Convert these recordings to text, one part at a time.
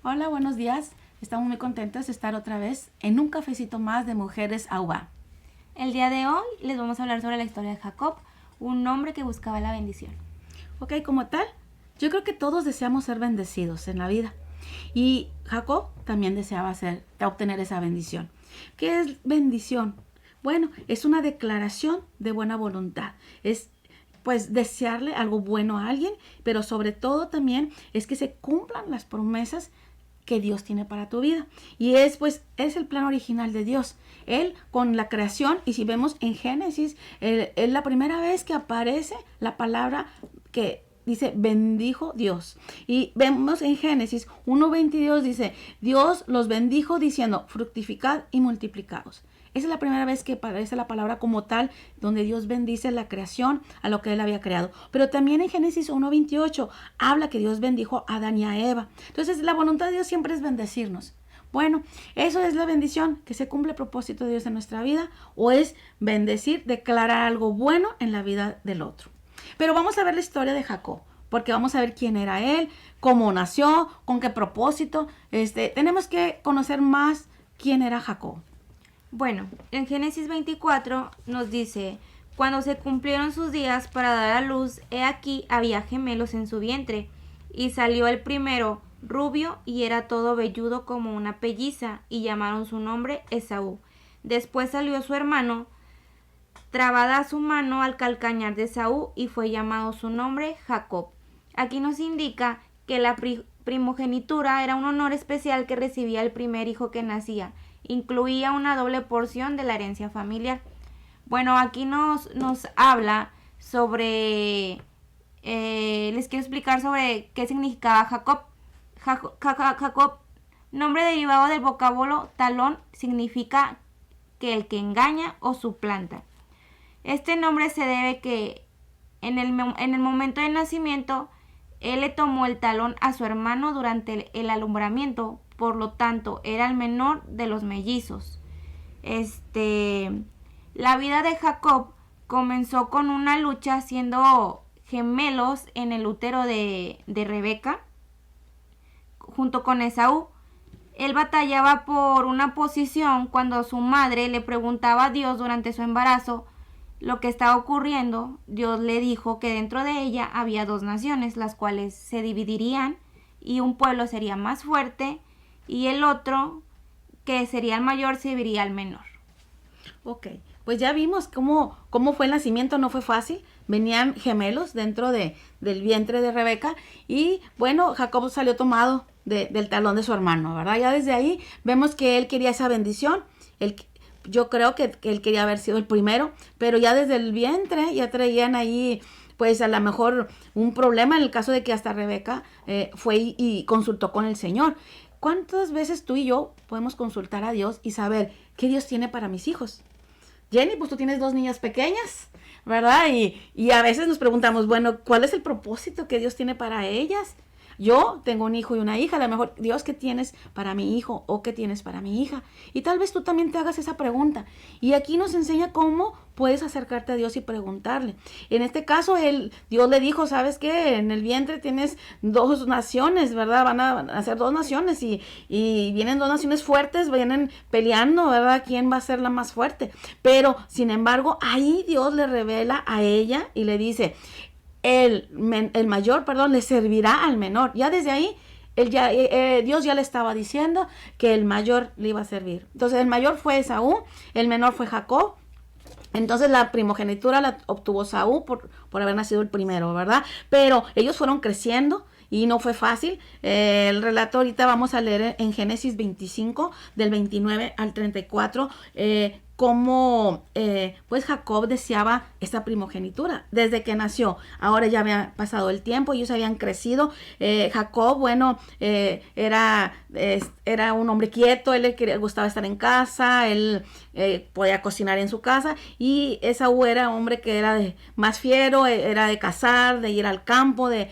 Hola, buenos días. Estamos muy contentos de estar otra vez en un cafecito más de Mujeres AUA. El día de hoy les vamos a hablar sobre la historia de Jacob, un hombre que buscaba la bendición. Ok, como tal, yo creo que todos deseamos ser bendecidos en la vida. Y Jacob también deseaba obtener esa bendición. ¿Qué es bendición? Bueno, es una declaración de buena voluntad. Es pues desearle algo bueno a alguien, pero sobre todo también es que se cumplan las promesas que Dios tiene para tu vida. Y es el plan original de Dios. Él con la creación, y si vemos en Génesis, es la primera vez que aparece la palabra que dice bendijo Dios. Y vemos en Génesis 1:22 dice, Dios los bendijo diciendo, fructificad y multiplicaos. Esa es la primera vez que aparece la palabra como tal, donde Dios bendice la creación a lo que Él había creado. Pero también en Génesis 1:28 habla que Dios bendijo a Adán y a Eva. Entonces la voluntad de Dios siempre es bendecirnos. Bueno, eso es la bendición, que se cumple el propósito de Dios en nuestra vida, o es bendecir, declarar algo bueno en la vida del otro. Pero vamos a ver la historia de Jacob, porque vamos a ver quién era él, cómo nació, con qué propósito. Tenemos que conocer más quién era Jacob. Bueno, en Génesis 24 nos dice, cuando se cumplieron sus días para dar a luz, he aquí había gemelos en su vientre, y salió el primero rubio y era todo velludo como una pelliza, y llamaron su nombre Esaú. Después salió su hermano, trabada su mano al calcañar de Esaú, y fue llamado su nombre Jacob. Aquí nos indica que la primogenitura era un honor especial que recibía el primer hijo que nacía. Incluía una doble porción de la herencia familiar. Bueno, aquí nos habla sobre... les quiero explicar sobre qué significaba Jacob. Jacob, nombre derivado del vocablo talón, significa que el que engaña o suplanta. Este nombre se debe que en el momento de nacimiento él le tomó el talón a su hermano durante el alumbramiento, por lo tanto era el menor de los mellizos. La vida de Jacob comenzó con una lucha siendo gemelos en el útero de Rebeca junto con Esaú. Él batallaba por una posición cuando su madre le preguntaba a Dios durante su embarazo lo que estaba ocurriendo. Dios le dijo que dentro de ella había dos naciones, las cuales se dividirían y un pueblo sería más fuerte y el otro, que sería el mayor, serviría al menor. Ok, pues ya vimos cómo fue el nacimiento, no fue fácil. Venían gemelos del vientre de Rebeca y bueno, Jacob salió tomado del talón de su hermano, ¿verdad? Ya desde ahí vemos que él quería esa bendición. Yo creo que él quería haber sido el primero, pero ya desde el vientre ya traían ahí pues a lo mejor un problema en el caso de que hasta Rebeca fue y consultó con el Señor. ¿Cuántas veces tú y yo podemos consultar a Dios y saber qué Dios tiene para mis hijos? Jenny, pues tú tienes dos niñas pequeñas, ¿verdad? Y a veces nos preguntamos, bueno, ¿cuál es el propósito que Dios tiene para ellas? Yo tengo un hijo y una hija, a lo mejor, Dios, ¿qué tienes para mi hijo o qué tienes para mi hija? Y tal vez tú también te hagas esa pregunta. Y aquí nos enseña cómo puedes acercarte a Dios y preguntarle. En este caso, Dios le dijo, ¿sabes qué? En el vientre tienes dos naciones, ¿verdad? Van a ser dos naciones y vienen dos naciones fuertes, vienen peleando, ¿verdad? ¿Quién va a ser la más fuerte? Pero, sin embargo, ahí Dios le revela a ella y le dice, el mayor, perdón, le servirá al menor. Ya desde ahí, Dios ya le estaba diciendo que el mayor le iba a servir. Entonces, el mayor fue Esaú, el menor fue Jacob. Entonces la primogenitura la obtuvo Saúl por haber nacido el primero, ¿verdad? Pero ellos fueron creciendo y no fue fácil. El relato ahorita vamos a leer en Génesis 25, del 29 al 34, cómo pues Jacob deseaba esta primogenitura desde que nació. Ahora ya había pasado el tiempo, ellos habían crecido. Jacob, bueno, era un hombre quieto, él le gustaba estar en casa, él podía cocinar en su casa, y Esaú era un hombre que era más fiero, era de cazar, de ir al campo, de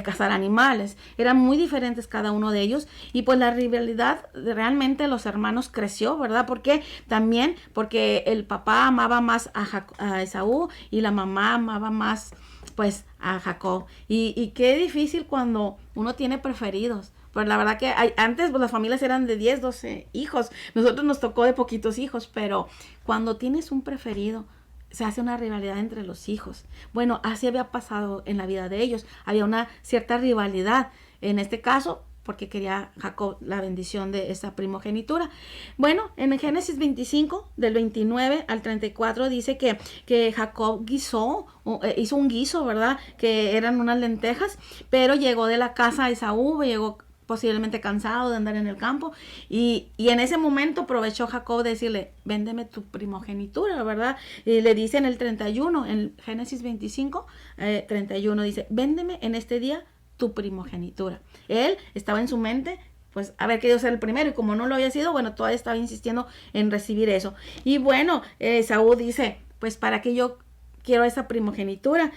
cazar animales. Eran muy diferentes cada uno de ellos, y pues la rivalidad realmente los hermanos creció, ¿verdad? Porque también porque el papá amaba más a Esaú y la mamá amaba más pues a Jacob. Y qué difícil cuando uno tiene preferidos, Pues la verdad que antes pues, las familias eran de 10, 12 hijos. Nosotros nos tocó de poquitos hijos, pero cuando tienes un preferido, se hace una rivalidad entre los hijos. Bueno, así había pasado en la vida de ellos. Había una cierta rivalidad. En este caso, porque quería Jacob la bendición de esa primogenitura. Bueno, en el Génesis 25, del 29 al 34, dice que Jacob hizo un guiso, ¿verdad? Que eran unas lentejas, pero llegó de la casa de Esaú, llegó posiblemente cansado de andar en el campo, y en ese momento aprovechó Jacob de decirle, véndeme tu primogenitura, ¿verdad? Y le dice en el 31, en Génesis 25, 31, dice, véndeme en este día tu primogenitura. Él estaba en su mente, pues, haber querido ser el primero, y como no lo había sido, bueno, todavía estaba insistiendo en recibir eso. Y bueno, Esaú dice, pues, ¿para qué yo quiero esa primogenitura?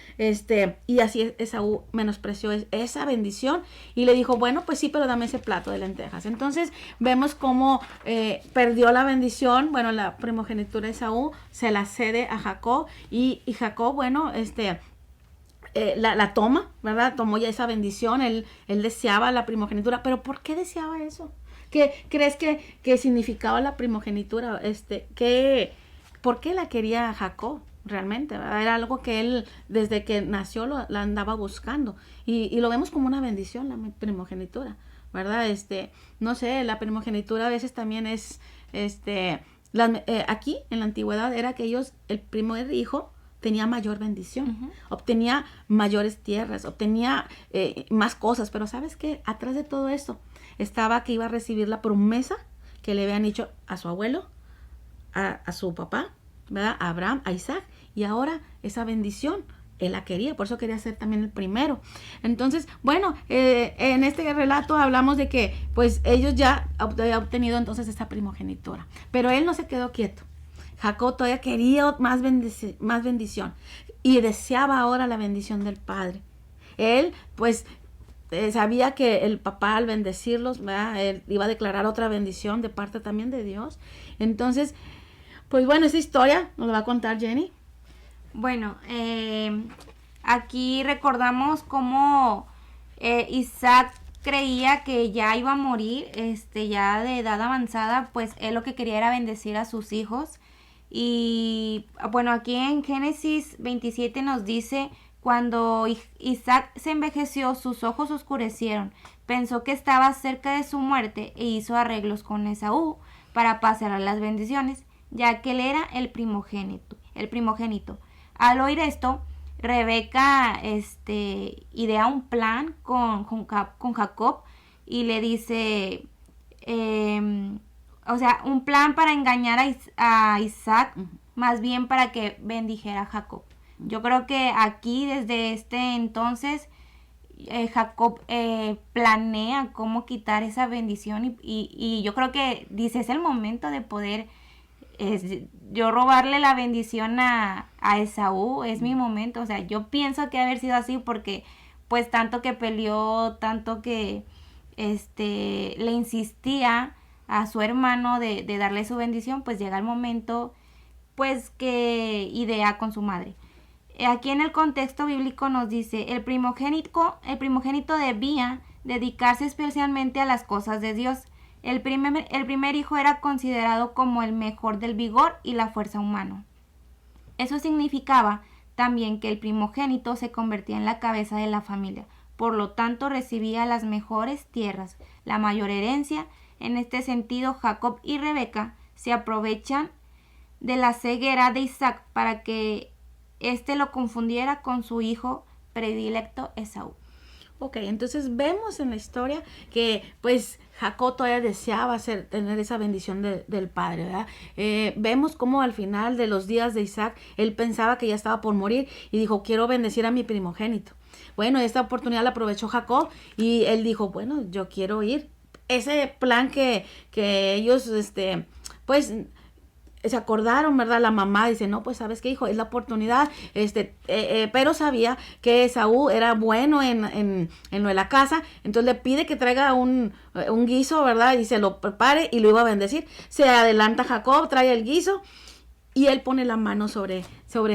Y así Esaú menospreció esa bendición y le dijo, bueno, pues sí, pero dame ese plato de lentejas. Entonces vemos cómo perdió la bendición. Bueno, la primogenitura de Esaú se la cede a Jacob, y Jacob, bueno, la toma, ¿verdad? Tomó ya esa bendición. Él deseaba la primogenitura. ¿Pero por qué deseaba eso? ¿Qué crees que significaba la primogenitura? ¿Por qué la quería Jacob? Realmente, ¿verdad? Era algo que él desde que nació la andaba buscando, y lo vemos como una bendición, la primogenitura, ¿verdad? No sé, la primogenitura a veces también es, aquí en la antigüedad era que el primer hijo tenía mayor bendición, uh-huh, obtenía mayores tierras, obtenía más cosas, pero ¿sabes qué? Atrás de todo esto estaba que iba a recibir la promesa que le habían hecho a su abuelo, a su papá, ¿verdad? A Abraham, a Isaac, y ahora esa bendición él la quería, por eso quería ser también el primero. Entonces, bueno, en este relato hablamos de que pues ellos ya habían obtenido entonces esta primogenitura, pero él no se quedó quieto. Jacob todavía quería más bendición y deseaba ahora la bendición del padre. Él pues sabía que el papá al bendecirlos, ¿verdad? Él iba a declarar otra bendición de parte también de Dios. Entonces, pues bueno, esa historia nos la va a contar Jenny. Bueno, aquí recordamos cómo Isaac creía que ya iba a morir, ya de edad avanzada, pues él lo que quería era bendecir a sus hijos. Y bueno, aquí en Génesis 27 nos dice, cuando Isaac se envejeció, sus ojos oscurecieron, pensó que estaba cerca de su muerte e hizo arreglos con Esaú para pasar las bendiciones, ya que él era el primogénito. Al oír esto, Rebeca idea un plan con Jacob y le dice, un plan para engañar a Isaac, uh-huh, más bien para que bendijera a Jacob. Uh-huh. Yo creo que aquí desde este entonces Jacob planea cómo quitar esa bendición y yo creo que dice, es el momento de poder yo robarle la bendición a Esaú, es mi momento. O sea, yo pienso que haber sido así porque pues tanto que peleó, tanto que le insistía a su hermano de darle su bendición, pues llega el momento pues que idea con su madre. Aquí en el contexto bíblico nos dice, el primogénito debía dedicarse especialmente a las cosas de Dios. El primer hijo era considerado como el mejor del vigor y la fuerza humano. Eso significaba también que el primogénito se convertía en la cabeza de la familia, por lo tanto recibía las mejores tierras, la mayor herencia. En este sentido, Jacob y Rebeca se aprovechan de la ceguera de Isaac para que éste lo confundiera con su hijo predilecto Esaú. Ok, entonces vemos en la historia que pues Jacob todavía deseaba tener esa bendición del padre, ¿verdad? Vemos cómo al final de los días de Isaac, él pensaba que ya estaba por morir y dijo, quiero bendecir a mi primogénito. Bueno, esta oportunidad la aprovechó Jacob y él dijo, bueno, yo quiero ir. Ese plan que ellos, pues se acordaron, ¿verdad? La mamá dice, no, pues ¿sabes qué, hijo? Es la oportunidad, pero sabía que Esaú era bueno en lo de la casa, entonces le pide que traiga un guiso, ¿verdad? Y se lo prepare y lo iba a bendecir. Se adelanta Jacob, trae el guiso y él pone la mano sobre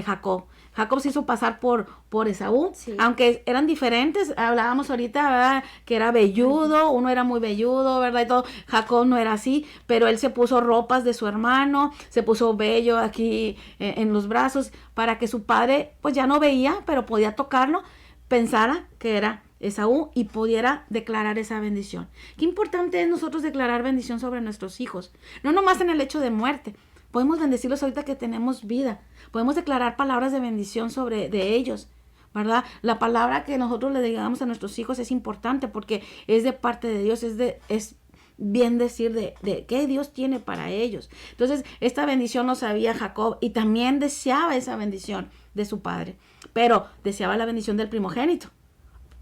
Jacob. Jacob se hizo pasar por Esaú, Sí. aunque eran diferentes. Hablábamos ahorita, ¿verdad? Que era velludo, uno era muy velludo, ¿verdad? Y todo. Jacob no era así, pero él se puso ropas de su hermano, se puso vello aquí en los brazos para que su padre, pues ya no veía, pero podía tocarlo, pensara que era Esaú y pudiera declarar esa bendición. Qué importante es nosotros declarar bendición sobre nuestros hijos, no nomás en el hecho de muerte. Podemos bendecirlos ahorita que tenemos vida. Podemos declarar palabras de bendición de ellos, ¿verdad? La palabra que nosotros le digamos a nuestros hijos es importante porque es de parte de Dios, es bien decir de qué Dios tiene para ellos. Entonces, esta bendición lo sabía Jacob y también deseaba esa bendición de su padre, pero deseaba la bendición del primogénito.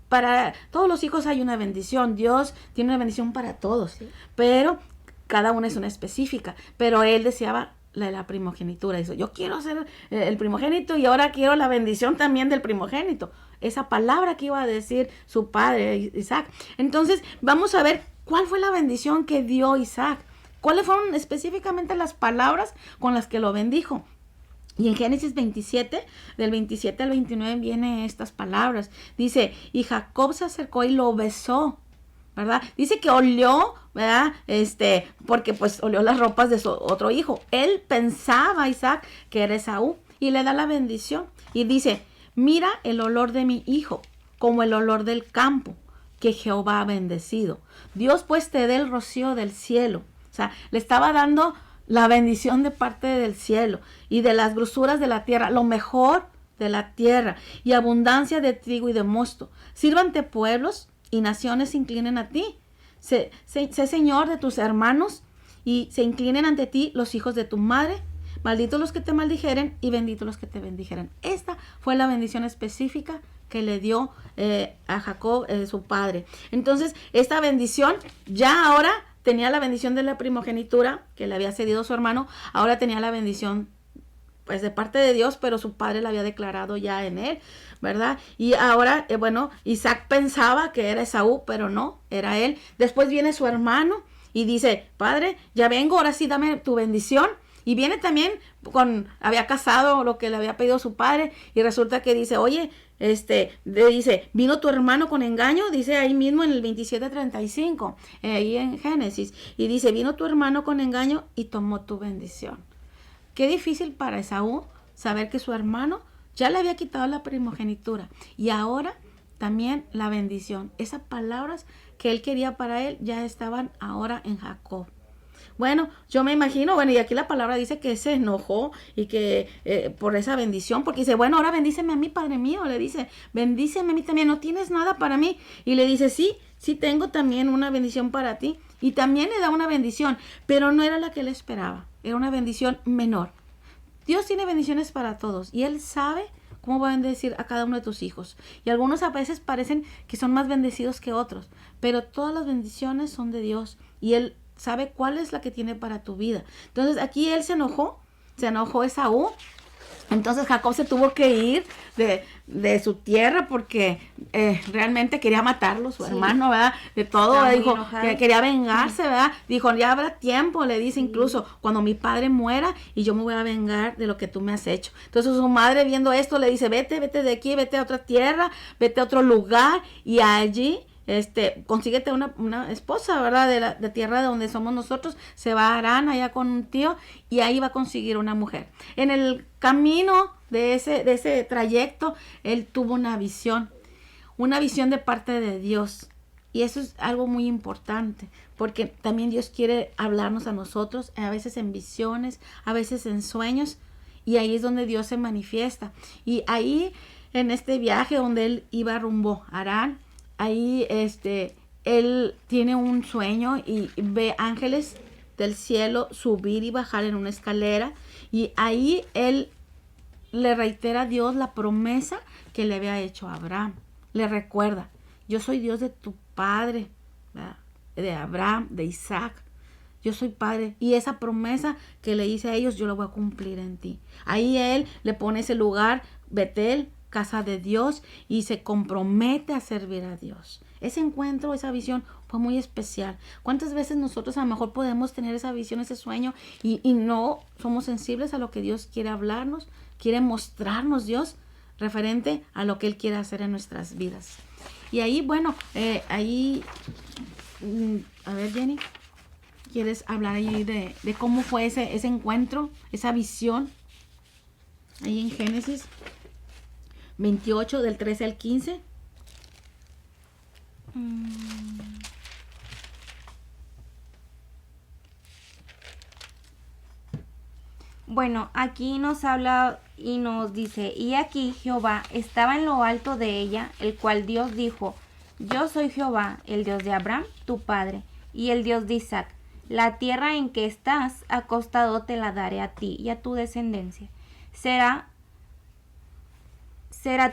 Para todos los hijos hay una bendición. Dios tiene una bendición para todos, Sí. pero cada una es una específica. Pero él deseaba la primogenitura. Dice, yo quiero ser el primogénito y ahora quiero la bendición también del primogénito. Esa palabra que iba a decir su padre Isaac. Entonces, vamos a ver cuál fue la bendición que dio Isaac. ¿Cuáles fueron específicamente las palabras con las que lo bendijo? Y en Génesis 27, del 27 al 29 vienen estas palabras. Dice, y Jacob se acercó y lo besó, ¿verdad? Dice que olió, ¿verdad? Porque pues olió las ropas de su otro hijo. Él pensaba, Isaac, que era Esaú y le da la bendición. Y dice, mira el olor de mi hijo, como el olor del campo que Jehová ha bendecido. Dios pues te dé el rocío del cielo. O sea, le estaba dando la bendición de parte del cielo y de las grosuras de la tierra, lo mejor de la tierra y abundancia de trigo y de mosto. Sírvante pueblos y naciones se inclinen a ti. Sé señor de tus hermanos y se inclinen ante ti los hijos de tu madre. Malditos los que te maldijeren y benditos los que te bendijeren. Esta fue la bendición específica que le dio a Jacob, su padre. Entonces, esta bendición ya ahora tenía la bendición de la primogenitura que le había cedido su hermano, ahora tenía la bendición pues de parte de Dios, pero su padre la había declarado ya en él, ¿verdad? Y ahora, Isaac pensaba que era Esaú, pero no, era él. Después viene su hermano y dice, padre, ya vengo, ahora sí dame tu bendición. Y viene también había casado lo que le había pedido su padre y resulta que dice, oye, le dice, vino tu hermano con engaño, dice ahí mismo en el 27:35, ahí en Génesis, y dice, vino tu hermano con engaño y tomó tu bendición. Qué difícil para Esaú saber que su hermano ya le había quitado la primogenitura y ahora también la bendición. Esas palabras que él quería para él ya estaban ahora en Jacob. Bueno, yo me imagino, y aquí la palabra dice que se enojó y que por esa bendición, porque dice, bueno, ahora bendíceme a mí, Padre mío, le dice, bendíceme a mí también, no tienes nada para mí. Y le dice, sí tengo también una bendición para ti. Y también le da una bendición, pero no era la que él esperaba, era una bendición menor. Dios tiene bendiciones para todos y Él sabe cómo va a bendecir a cada uno de tus hijos. Y algunos a veces parecen que son más bendecidos que otros, pero todas las bendiciones son de Dios y Él sabe cuál es la que tiene para tu vida. Entonces aquí él se enojó Esaú. Entonces Jacob se tuvo que ir de su tierra porque realmente quería matarlo, su hermano, ¿verdad? De todo, dijo que quería vengarse, ¿verdad? Dijo, ya habrá tiempo, le dice incluso, cuando mi padre muera y yo me voy a vengar de lo que tú me has hecho. Entonces su madre viendo esto le dice, vete de aquí, vete a otra tierra, vete a otro lugar y allí consíguete una esposa, ¿verdad? De la tierra de donde somos nosotros, se va a Harán allá con un tío y ahí va a conseguir una mujer. En el camino de ese trayecto, él tuvo una visión de parte de Dios. Y eso es algo muy importante, porque también Dios quiere hablarnos a nosotros, a veces en visiones, a veces en sueños, y ahí es donde Dios se manifiesta. Y ahí, en este viaje donde él iba rumbo a Harán, ahí él tiene un sueño y ve ángeles del cielo subir y bajar en una escalera y ahí él le reitera a Dios la promesa que le había hecho a Abraham. Le recuerda, yo soy Dios de tu padre, ¿verdad? De Abraham, de Isaac. Yo soy padre y esa promesa que le hice a ellos yo la voy a cumplir en ti. Ahí él le pone ese lugar, Betel, casa de Dios, y se compromete a servir a Dios. Ese encuentro, esa visión fue muy especial. ¿Cuántas veces nosotros a lo mejor podemos tener esa visión, ese sueño y no somos sensibles a lo que Dios quiere hablarnos, quiere mostrarnos Dios referente a lo que Él quiere hacer en nuestras vidas? Y ahí, bueno, a ver, Jenny, ¿quieres hablar ahí de cómo fue ese encuentro, esa visión? Ahí en Génesis 28, del 13 al 15. Bueno, aquí nos habla y nos dice, y aquí Jehová estaba en lo alto de ella, el cual Dios dijo, yo soy Jehová, el Dios de Abraham, tu padre, y el Dios de Isaac. La tierra en que estás acostado te la daré a ti y a tu descendencia. Será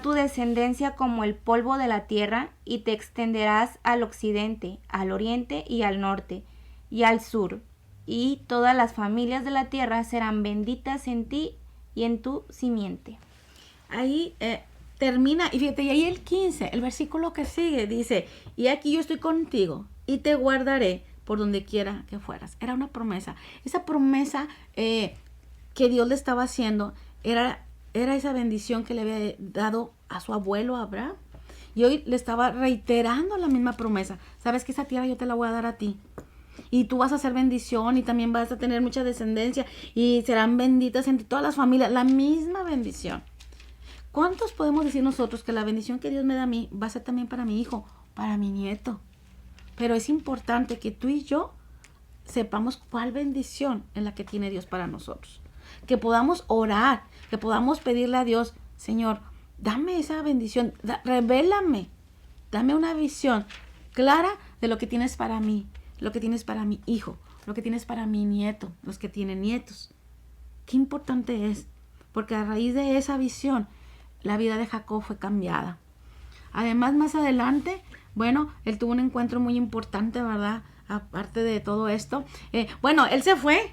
tu descendencia como el polvo de la tierra, y te extenderás al occidente, al oriente y al norte, y al sur. Y todas las familias de la tierra serán benditas en ti y en tu simiente. Ahí termina, y fíjate, y ahí el 15, el versículo que sigue, dice, y aquí yo estoy contigo, y te guardaré por donde quiera que fueras. Era una promesa. Esa promesa que Dios le estaba haciendo era esa bendición que le había dado a su abuelo Abraham. Y hoy le estaba reiterando la misma promesa. Sabes que esa tierra yo te la voy a dar a ti. Y tú vas a hacer bendición y también vas a tener mucha descendencia y serán benditas entre todas las familias. La misma bendición. ¿Cuántos podemos decir nosotros que la bendición que Dios me da a mí va a ser también para mi hijo, para mi nieto? Pero es importante que tú y yo sepamos cuál bendición es la que tiene Dios para nosotros. Que podamos orar, que podamos pedirle a Dios, Señor, dame esa bendición, revélame, dame una visión clara de lo que tienes para mí, lo que tienes para mi hijo, lo que tienes para mi nieto, los que tienen nietos. Qué importante es, porque a raíz de esa visión, la vida de Jacob fue cambiada. Además, más adelante, bueno, él tuvo un encuentro muy importante, ¿verdad? Aparte de todo esto. Bueno, él se fue.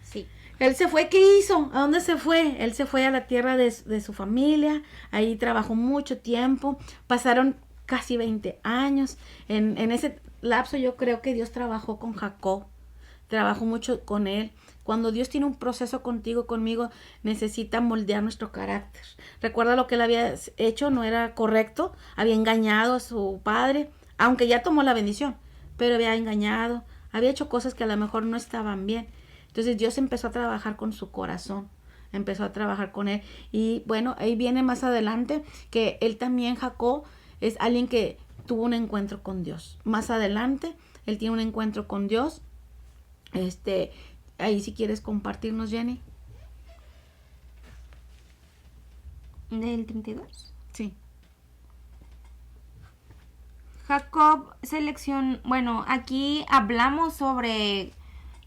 Sí. Él se fue, ¿qué hizo? ¿A dónde se fue? Él se fue a la tierra de su familia, ahí trabajó mucho tiempo, pasaron casi 20 años. En ese lapso yo creo que Dios trabajó con Jacob, trabajó mucho con él. Cuando Dios tiene un proceso contigo, conmigo, necesita moldear nuestro carácter. Recuerda lo que él había hecho, no era correcto, había engañado a su padre, aunque ya tomó la bendición, pero había engañado, había hecho cosas que a lo mejor no estaban bien. Entonces Dios empezó a trabajar con su corazón, empezó a trabajar con él. Y bueno, ahí viene más adelante que él también, Jacob, es alguien que tuvo un encuentro con Dios. Más adelante, él tiene un encuentro con Dios. Ahí si quieres compartirnos, Jenny. ¿Del 32? Sí. Jacob bueno, aquí hablamos sobre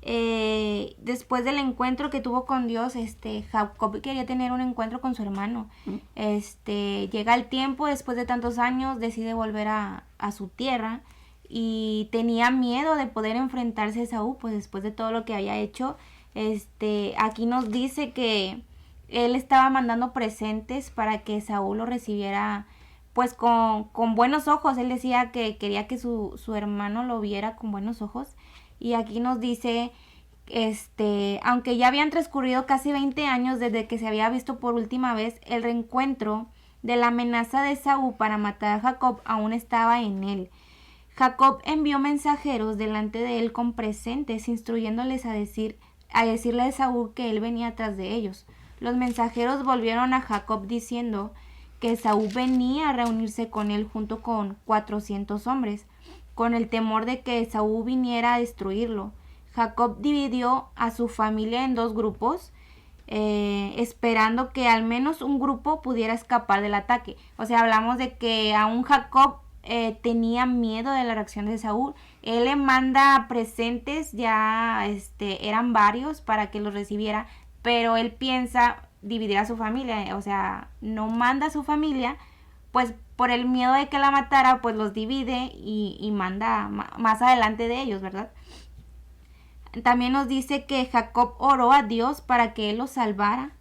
después del encuentro que tuvo con Dios, Jacob quería tener un encuentro con su hermano. Llega el tiempo, después de tantos años, decide volver a su tierra y tenía miedo de poder enfrentarse a Esaú, pues después de todo lo que había hecho. Aquí nos dice que él estaba mandando presentes para que Esaú lo recibiera pues con buenos ojos. Él decía que quería que su hermano lo viera con buenos ojos. Y aquí nos dice, aunque ya habían transcurrido casi 20 años desde que se había visto por última vez, el reencuentro de la amenaza de Esaú para matar a Jacob aún estaba en él. Jacob envió mensajeros delante de él con presentes, instruyéndoles a decirle a Esaú que él venía tras de ellos. Los mensajeros volvieron a Jacob diciendo que Esaú venía a reunirse con él junto con 400 hombres, con el temor de que Esaú viniera a destruirlo. Jacob dividió a su familia en 2 grupos, esperando que al menos un grupo pudiera escapar del ataque. O sea, hablamos de que aún Jacob tenía miedo de la reacción de Esaú. Él le manda presentes, ya eran varios para que los recibiera, pero él piensa dividir a su familia, o sea, no manda a su familia, pues por el miedo de que la matara, pues los divide y manda más adelante de ellos, ¿verdad? También nos dice que Jacob oró a Dios para que él lo salvara,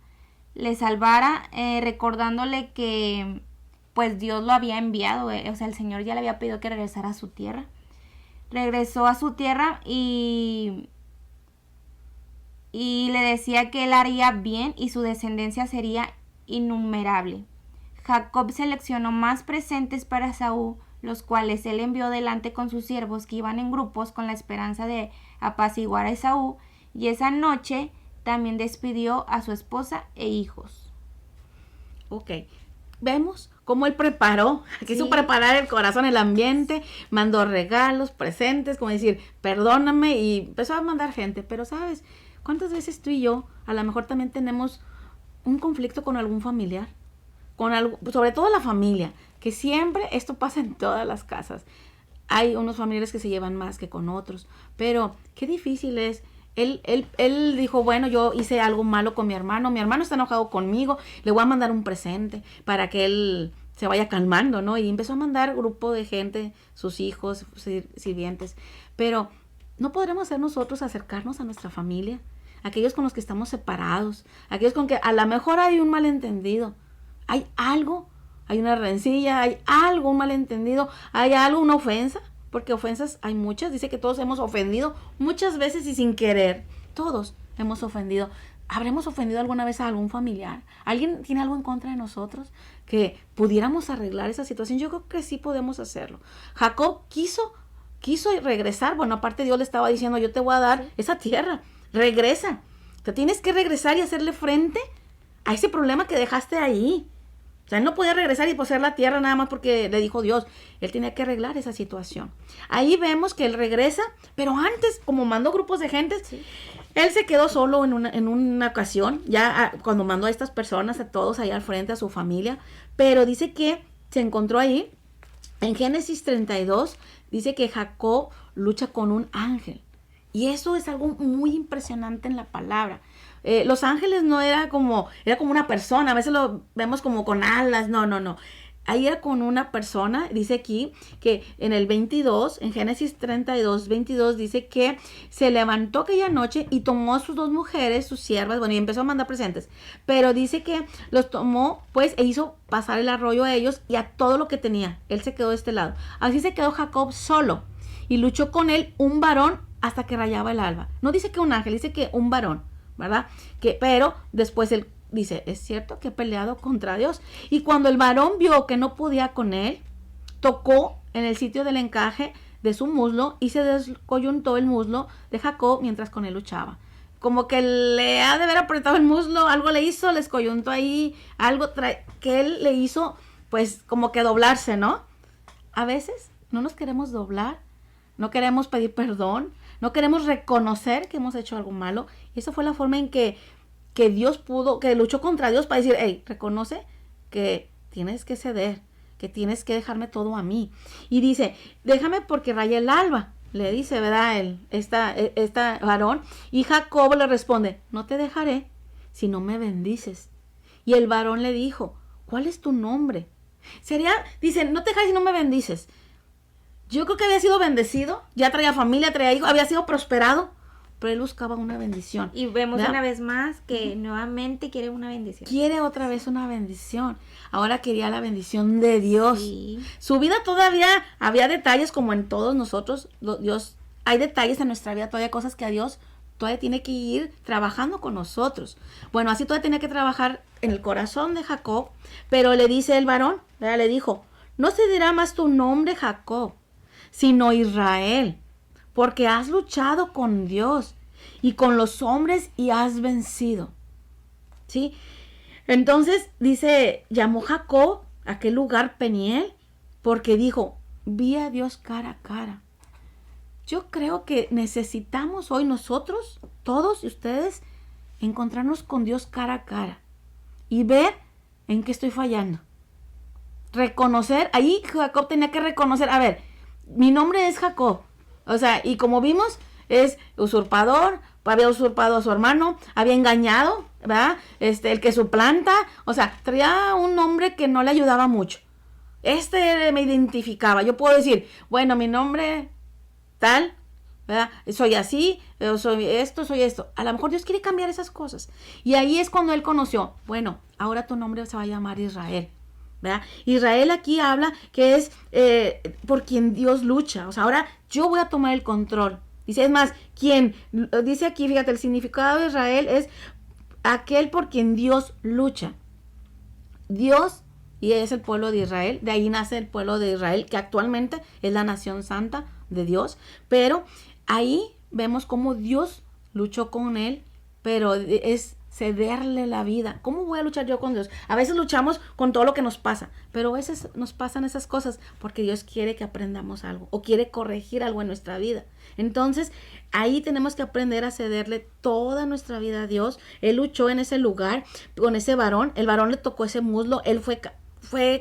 le salvara, recordándole que pues Dios lo había enviado, o sea, el Señor ya le había pedido que regresara a su tierra. Regresó a su tierra y le decía que él haría bien y su descendencia sería innumerable. Jacob seleccionó más presentes para Esaú, los cuales él envió delante con sus siervos que iban en grupos con la esperanza de apaciguar a Esaú, y esa noche también despidió a su esposa e hijos. Ok, vemos cómo él preparó, quiso preparar el corazón, el ambiente, mandó regalos, presentes, como decir, perdóname, y empezó a mandar gente. Pero ¿sabes cuántas veces tú y yo a lo mejor también tenemos un conflicto con algún familiar? Con algo, sobre todo la familia, que siempre esto pasa en todas las casas. Hay unos familiares que se llevan más que con otros, pero qué difícil es. Él dijo, bueno, yo hice algo malo con mi hermano está enojado conmigo, le voy a mandar un presente para que él se vaya calmando, ¿no? Y empezó a mandar grupo de gente, sus hijos, sirvientes. Pero no podremos ser nosotros acercarnos a nuestra familia, aquellos con los que estamos separados, aquellos con que a lo mejor hay un malentendido. Hay algo, hay una rencilla, hay algo, un malentendido, hay algo, una ofensa, porque ofensas hay muchas. Dice que todos hemos ofendido muchas veces y sin querer. Todos hemos ofendido. ¿Habremos ofendido alguna vez a algún familiar? ¿Alguien tiene algo en contra de nosotros? Que pudiéramos arreglar esa situación. Yo creo que sí podemos hacerlo. Jacob quiso regresar. Bueno, aparte Dios le estaba diciendo, yo te voy a dar esa tierra. Regresa. Te tienes que regresar y hacerle frente a ese problema que dejaste ahí. O sea, él no podía regresar y poseer la tierra nada más porque le dijo Dios. Él tenía que arreglar esa situación. Ahí vemos que él regresa, pero antes, como mandó grupos de gente, él se quedó solo en una ocasión, ya cuando mandó a estas personas, a todos ahí al frente, a su familia. Pero dice que se encontró ahí, en Génesis 32, dice que Jacob lucha con un ángel. Y eso es algo muy impresionante en la palabra. Los ángeles no era como una persona, a veces lo vemos como con alas, no. Ahí era con una persona. Dice aquí que en el 22, en Génesis 32, 22, dice que se levantó aquella noche y tomó a sus dos mujeres, sus siervas, bueno, y empezó a mandar presentes. Pero dice que los tomó, pues, e hizo pasar el arroyo a ellos y a todo lo que tenía. Él se quedó de este lado. Así se quedó Jacob solo y luchó con él un varón hasta que rayaba el alba. No dice que un ángel, dice que un varón, ¿verdad? Pero después él dice, es cierto que he peleado contra Dios. Y cuando el varón vio que no podía con él, tocó en el sitio del encaje de su muslo y se descoyuntó el muslo de Jacob mientras con él luchaba. Como que le ha de haber apretado el muslo, algo le hizo, le escoyuntó ahí, algo que él le hizo, pues como que doblarse, ¿no? A veces no nos queremos doblar, no queremos pedir perdón, no queremos reconocer que hemos hecho algo malo. Y esa fue la forma en que Dios que luchó contra Dios para decir, hey, reconoce que tienes que ceder, que tienes que dejarme todo a mí. Y dice, déjame porque raya el alba, le dice, ¿verdad? Esta varón. Y Jacob le responde, no te dejaré si no me bendices. Y el varón le dijo, ¿cuál es tu nombre? Dice, no te dejaré si no me bendices. Yo creo que había sido bendecido, ya traía familia, traía hijos, había sido prosperado, pero él buscaba una bendición. Y vemos, ¿verdad?, una vez más que nuevamente quiere una bendición. Quiere otra vez una bendición. Ahora quería la bendición de Dios. Sí. Su vida todavía había detalles como en todos nosotros. Hay detalles en nuestra vida, todavía cosas que a Dios todavía tiene que ir trabajando con nosotros. Bueno, así todavía tenía que trabajar en el corazón de Jacob, pero le dice el varón, ¿verdad? Le dijo, no se dirá más tu nombre Jacob, sino Israel, porque has luchado con Dios y con los hombres y has vencido. ¿Sí? Entonces dice, llamó Jacob a aquel lugar Peniel, porque dijo, vi a Dios cara a cara. Yo creo que necesitamos hoy nosotros, todos y ustedes, encontrarnos con Dios cara a cara y ver en qué estoy fallando. Reconocer, ahí Jacob tenía que reconocer, a ver, mi nombre es Jacob, o sea, y como vimos, es usurpador, había usurpado a su hermano, había engañado, ¿verdad? El que suplanta, o sea, traía un nombre que no le ayudaba mucho. Me identificaba, yo puedo decir, bueno, mi nombre tal, ¿verdad? Soy así, soy esto. A lo mejor Dios quiere cambiar esas cosas. Y ahí es cuando él conoció, bueno, ahora tu nombre se va a llamar Israel. ¿verdad? Israel aquí habla que es por quien Dios lucha. O sea, ahora yo voy a tomar el control. Dice, es más, dice aquí, fíjate, el significado de Israel es aquel por quien Dios lucha. Dios, y es el pueblo de Israel, de ahí nace el pueblo de Israel, que actualmente es la nación santa de Dios, pero ahí vemos cómo Dios luchó con él, pero es cederle la vida. ¿Cómo voy a luchar yo con Dios? A veces luchamos con todo lo que nos pasa, pero a veces nos pasan esas cosas porque Dios quiere que aprendamos algo o quiere corregir algo en nuestra vida. Entonces, ahí tenemos que aprender a cederle toda nuestra vida a Dios. Él luchó en ese lugar con ese varón, el varón le tocó ese muslo, él fue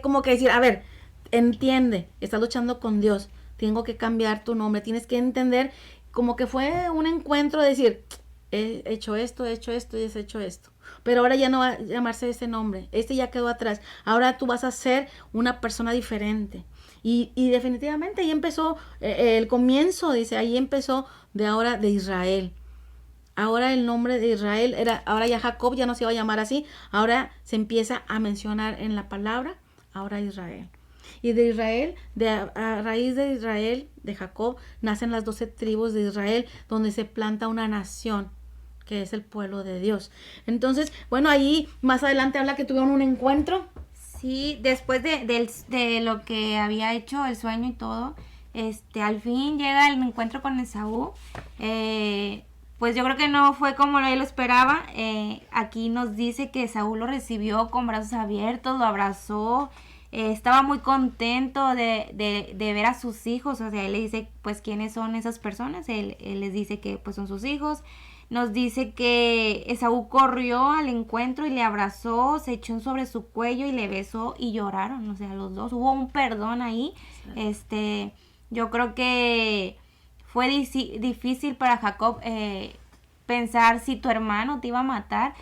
como que decir, a ver, entiende, estás luchando con Dios, tengo que cambiar tu nombre, tienes que entender, como que fue un encuentro de decir, he hecho esto y he hecho esto. Pero ahora ya no va a llamarse ese nombre. Este ya quedó atrás. Ahora tú vas a ser una persona diferente. Y definitivamente ahí empezó el comienzo, dice, ahí empezó de ahora de Israel. Ahora el nombre de Israel era, ahora ya Jacob ya no se iba a llamar así. Ahora se empieza a mencionar en la palabra, ahora Israel. Y de Israel, a raíz de Israel, de Jacob, nacen las 12 tribus de Israel, donde se planta una nación, que es el pueblo de Dios. Entonces, bueno, ahí más adelante habla que tuvieron un encuentro. Sí, después de lo que había hecho, el sueño y todo, al fin llega el encuentro con Esaú. Pues yo creo que no fue como él lo esperaba. Aquí nos dice que Esaú lo recibió con brazos abiertos, lo abrazó. Estaba muy contento de ver a sus hijos. O sea, él le dice, pues, ¿quiénes son esas personas? Él les dice que, pues, son sus hijos. Nos dice que Esaú corrió al encuentro y le abrazó, se echó sobre su cuello y le besó y lloraron. O sea, los dos. Hubo un perdón ahí. Sí. Yo creo que fue difícil para Jacob pensar si tu hermano te iba a matar.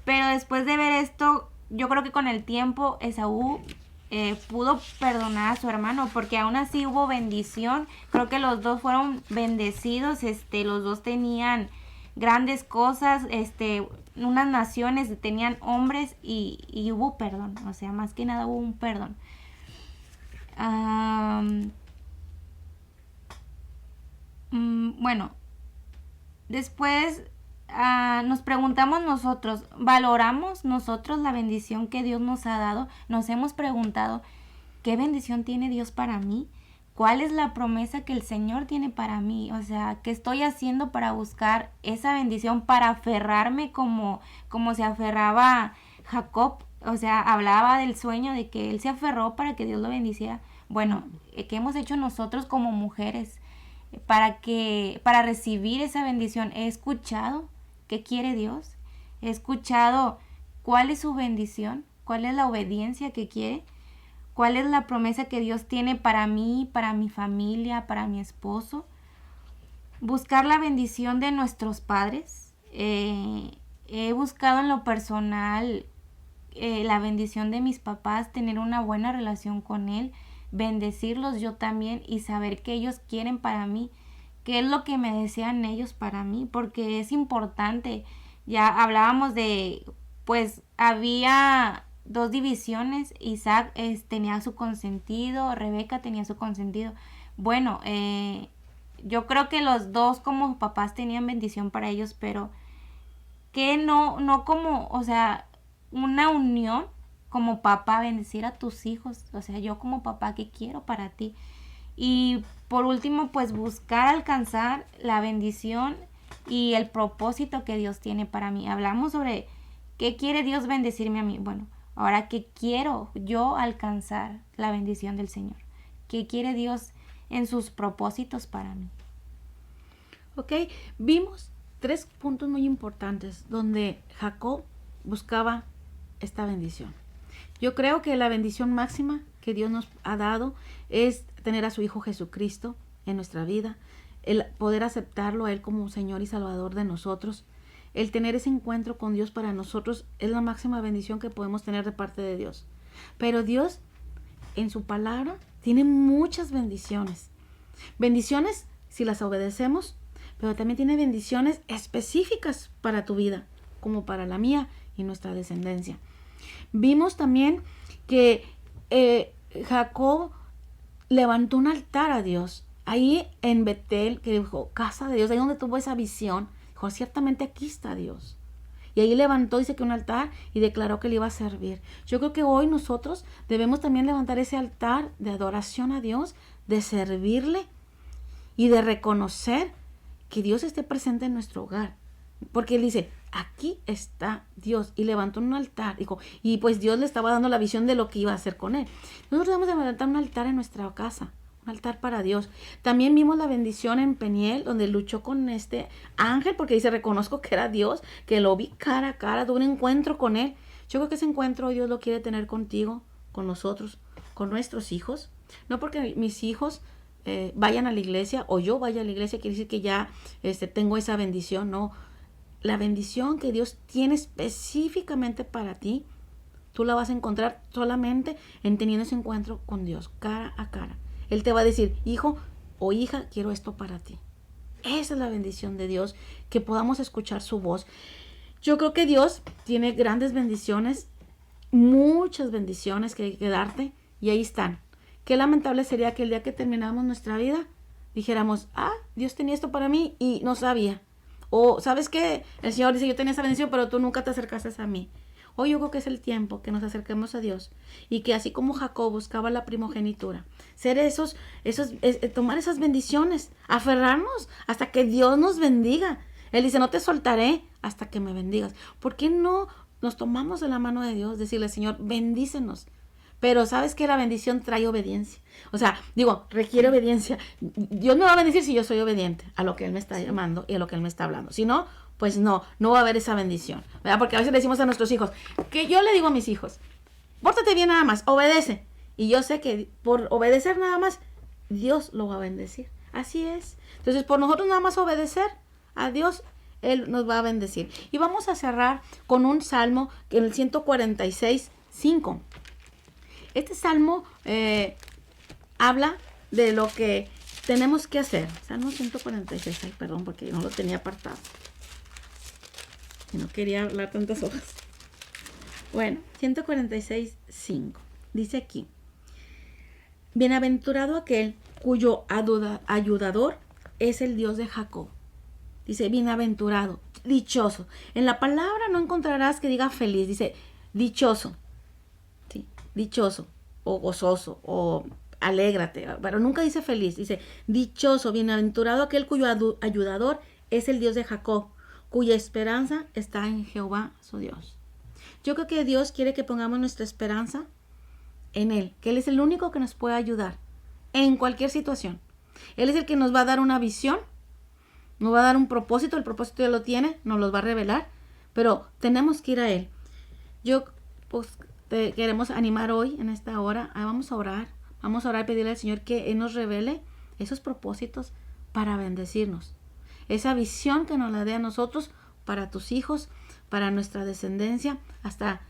Pero después de ver esto, yo creo que con el tiempo Esaú pudo perdonar a su hermano, porque aún así hubo bendición. Creo que los dos fueron bendecidos, los dos tenían grandes cosas, unas naciones tenían hombres y hubo perdón. O sea, más que nada hubo un perdón. Bueno, después nos preguntamos nosotros, ¿valoramos nosotros la bendición que Dios nos ha dado? Nos hemos preguntado, ¿qué bendición tiene Dios para mí? ¿Cuál es la promesa que el Señor tiene para mí? O sea, ¿qué estoy haciendo para buscar esa bendición, para aferrarme como se aferraba Jacob? O sea, hablaba del sueño de que él se aferró para que Dios lo bendiciera. Bueno, ¿qué hemos hecho nosotros como mujeres para recibir esa bendición? He escuchado qué quiere Dios. He escuchado cuál es su bendición, cuál es la obediencia que quiere. ¿Cuál es la promesa que Dios tiene para mí, para mi familia, para mi esposo? Buscar la bendición de nuestros padres. He buscado en lo personal la bendición de mis papás, tener una buena relación con él, bendecirlos yo también y saber qué ellos quieren para mí, qué es lo que me desean ellos para mí, porque es importante. Ya hablábamos de, pues había 2 divisiones, Isaac tenía su consentido, Rebeca tenía su consentido. Bueno, yo creo que los dos como papás tenían bendición para ellos, pero que no como, o sea, una unión como papá, bendecir a tus hijos. O sea, yo como papá, ¿qué quiero para ti? Y por último, pues buscar alcanzar la bendición y el propósito que Dios tiene para mí. Hablamos sobre qué quiere Dios bendecirme a mí. Bueno, ahora, ¿qué quiero yo alcanzar la bendición del Señor? ¿Qué quiere Dios en sus propósitos para mí? Ok, vimos 3 puntos muy importantes donde Jacob buscaba esta bendición. Yo creo que la bendición máxima que Dios nos ha dado es tener a su Hijo Jesucristo en nuestra vida, el poder aceptarlo a Él como Señor y Salvador de nosotros. El tener ese encuentro con Dios para nosotros es la máxima bendición que podemos tener de parte de Dios. Pero Dios, en su palabra, tiene muchas bendiciones. Bendiciones si las obedecemos, pero también tiene bendiciones específicas para tu vida, como para la mía y nuestra descendencia. Vimos también que Jacob levantó un altar a Dios. Ahí en Betel, que dijo, casa de Dios, ahí donde tuvo esa visión, dijo, ciertamente aquí está Dios. Y ahí levantó, dice que un altar, y declaró que le iba a servir. Yo creo que hoy nosotros debemos también levantar ese altar de adoración a Dios, de servirle y de reconocer que Dios esté presente en nuestro hogar. Porque él dice, aquí está Dios. Y levantó un altar, dijo, y pues Dios le estaba dando la visión de lo que iba a hacer con él. Nosotros debemos de levantar un altar en nuestra casa, un altar para Dios. También vimos la bendición en Peniel, donde luchó con este ángel, porque dice, reconozco que era Dios, que lo vi cara a cara, tuve un encuentro con él. Yo creo que ese encuentro Dios lo quiere tener contigo, con nosotros, con nuestros hijos. No porque mis hijos vayan a la iglesia o yo vaya a la iglesia quiere decir que ya tengo esa bendición. No, la bendición que Dios tiene específicamente para ti, tú la vas a encontrar solamente en teniendo ese encuentro con Dios, cara a cara. Él te va a decir, hijo o hija, quiero esto para ti. Esa es la bendición de Dios, que podamos escuchar su voz. Yo creo que Dios tiene grandes bendiciones, muchas bendiciones que hay que darte, y ahí están. Qué lamentable sería que el día que terminamos nuestra vida dijéramos, Dios tenía esto para mí y no sabía. O, ¿sabes qué? El Señor dice, yo tenía esa bendición, pero tú nunca te acercaste a mí. Hoy yo creo que es el tiempo que nos acerquemos a Dios y que así como Jacob buscaba la primogenitura, tomar esas bendiciones, aferrarnos hasta que Dios nos bendiga. Él dice, no te soltaré hasta que me bendigas. ¿Por qué no nos tomamos de la mano de Dios? Decirle, Señor, bendícenos. Pero ¿sabes que la bendición trae obediencia? O sea, requiere obediencia. Dios me va a bendecir si yo soy obediente a lo que Él me está llamando y a lo que Él me está hablando. Si no, pues no va a haber esa bendición, ¿verdad? Porque a veces le decimos a nuestros hijos, que yo le digo a mis hijos, pórtate bien nada más, obedece. Y yo sé que por obedecer nada más, Dios lo va a bendecir. Así es. Entonces, por nosotros nada más obedecer a Dios, Él nos va a bendecir. Y vamos a cerrar con un salmo en el 146:5. Este salmo habla de lo que tenemos que hacer. Salmo 146, perdón, porque no lo tenía apartado. Y no quería hablar tantas hojas. Bueno, 146:5. Dice aquí, bienaventurado aquel cuyo ayudador es el Dios de Jacob. Dice, bienaventurado, dichoso. En la palabra no encontrarás que diga feliz, dice dichoso. Sí, dichoso o gozoso o alégrate, pero nunca dice feliz, dice dichoso, bienaventurado aquel cuyo ayudador es el Dios de Jacob, cuya esperanza está en Jehová su Dios. Yo creo que Dios quiere que pongamos nuestra esperanza en Él, que Él es el único que nos puede ayudar en cualquier situación. Él es el que nos va a dar una visión, nos va a dar un propósito, el propósito ya lo tiene, nos lo va a revelar, pero tenemos que ir a Él. Yo pues te queremos animar hoy en esta hora, vamos a orar y pedirle al Señor que Él nos revele esos propósitos para bendecirnos. Esa visión que nos la dé a nosotros, para tus hijos, para nuestra descendencia, hasta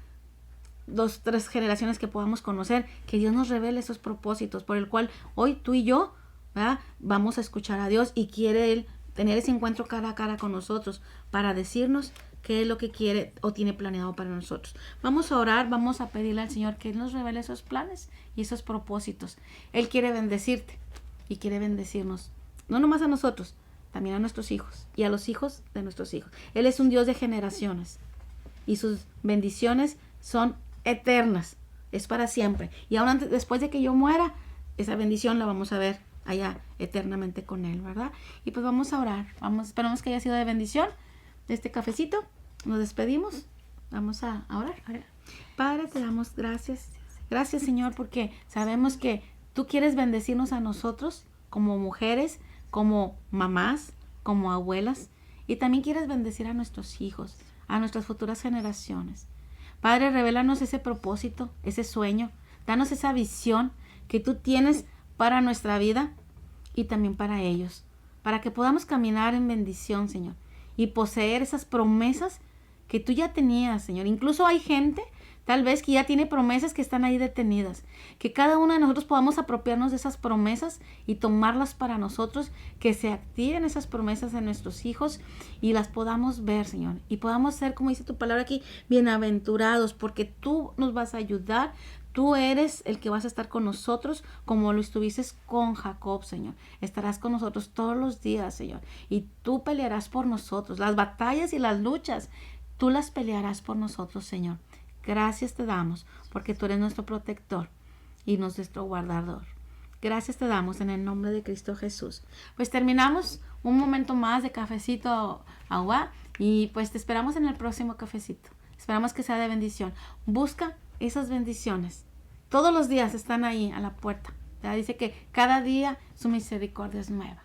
2-3 generaciones que podamos conocer, que Dios nos revele esos propósitos por el cual hoy tú y yo, ¿verdad?, vamos a escuchar a Dios y quiere Él tener ese encuentro cara a cara con nosotros para decirnos qué es lo que quiere o tiene planeado para nosotros. Vamos a orar, vamos a pedirle al Señor que Él nos revele esos planes y esos propósitos. Él quiere bendecirte y quiere bendecirnos, no nomás a nosotros, también a nuestros hijos y a los hijos de nuestros hijos. Él es un Dios de generaciones y sus bendiciones son eternas, es para siempre. Y aún antes, después de que yo muera, esa bendición la vamos a ver allá eternamente con Él, ¿verdad? Y pues vamos a orar, esperamos que haya sido de bendición este cafecito. Nos despedimos, vamos a orar. Padre, te damos gracias. Gracias, Señor, porque sabemos que tú quieres bendecirnos a nosotros como mujeres, como mamás, como abuelas, y también quieres bendecir a nuestros hijos, a nuestras futuras generaciones. Padre, revélanos ese propósito, ese sueño, danos esa visión que tú tienes para nuestra vida y también para ellos, para que podamos caminar en bendición, Señor, y poseer esas promesas que tú ya tenías, Señor. Incluso hay gente, tal vez, que ya tiene promesas que están ahí detenidas. Que cada uno de nosotros podamos apropiarnos de esas promesas y tomarlas para nosotros, que se activen esas promesas en nuestros hijos y las podamos ver, Señor. Y podamos ser, como dice tu palabra aquí, bienaventurados, porque tú nos vas a ayudar, Tú eres el que vas a estar con nosotros como lo estuviste con Jacob, Señor. Estarás con nosotros todos los días, Señor. Y tú pelearás por nosotros. Las batallas y las luchas, tú las pelearás por nosotros, Señor. Gracias te damos porque tú eres nuestro protector y nuestro guardador. Gracias te damos en el nombre de Cristo Jesús. Pues terminamos un momento más de cafecito agua y pues te esperamos en el próximo cafecito. Esperamos que sea de bendición. Busca esas bendiciones. Todos los días están ahí a la puerta. Dice que cada día su misericordia es nueva.